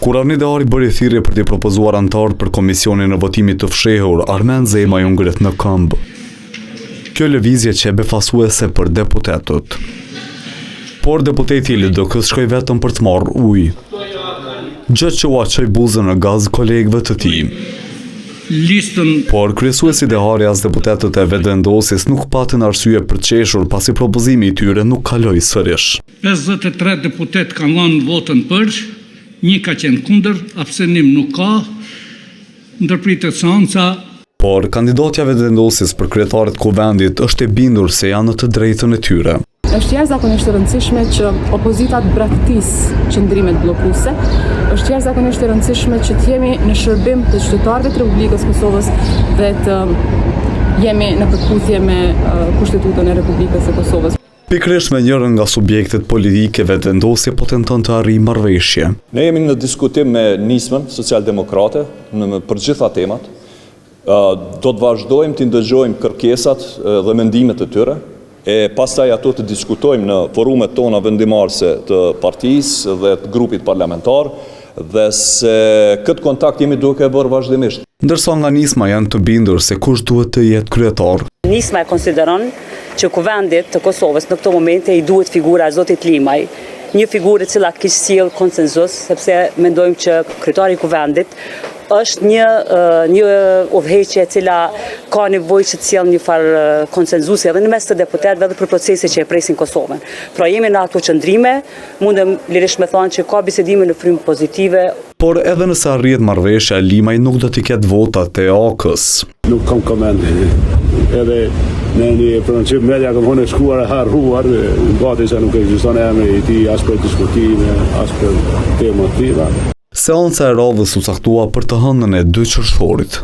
Kur Arni Dehari bëri thirrje për t'i propozuar anëtar për komisionin e votimit të fshehur, Armen Zema ju ngret në këmbë. Kjo lëvizje që e befasuese për deputetët. Por deputeti i LDK-s shkoi vetëm për të marrë ujë. Gjë që u aqoi buzën në gaz kolegëve të tij. Por kryesuesi Dehari as deputetët e vetëvendosjes nuk patën arsye për të qeshur pasi propozimi i tyre nuk kaloi sërish. 53 deputet kanë dhënë votën për, 1 ka qenë kundër, abstenim nuk ka, ndërpritet seanca. Por kandidatja vetëvendosjes për kryetaret kuvendit është e bindur se janë në të drejtën e tyre. Është jashtëzakonisht e rëndësishme që opozita të braktisë qëndrimet bllokuese. Është jashtëzakonisht e rëndësishme që të jemi në shërbim të qytetarëve të Republikës Kosovës dhe të jemi në përputhje me Kushtetutën e Republikës së Kosovës. Pikërisht me njërin nga subjektet politike vetëvendosje po tenton të arrijë marrëveshje. Ne jemi në diskutim me nismën socialdemokrate për gjitha temat. Do të vazhdojmë të ndëgjojmë kërkesat dhe mendimet e tyre. E pastaj ato të diskutojmë në forumet tona vendimarrëse të partisë dhe të grupit parlamentar dhe se këtë kontakt jemi duke e bërë vazhdimisht. Ndërsa nga nisma janë të bindur se kush duhet të jetë kryetar. Nisma e konsideron që kuvendit të Kosovës në këto momente i duhet figura e Zotit Limaj, një figurë e cila kishte sjell konsenzus, sepse mendojmë që kryetari i kuvendit është një udhëheqje e cila ka nevojë që të sjellë një farë konsenzusi edhe në mes të deputetëve dhe për proceset që e presin Kosovën. Pra jemi në ato qëndrime, mundem lirisht me thonë që ka bisedime në frymë pozitive. Por edhe nëse arrihet marrëveshja, Limaj nuk do t'i ketë votat e AK-s. Nuk kam komente. Edhe në një prononcim media kam hënë shkuar e harruar, gati se nuk ekziston emri i tij as për diskutime, as për tema të tilla. Seanca e radhës u caktua për të hënën e 2 qershorit.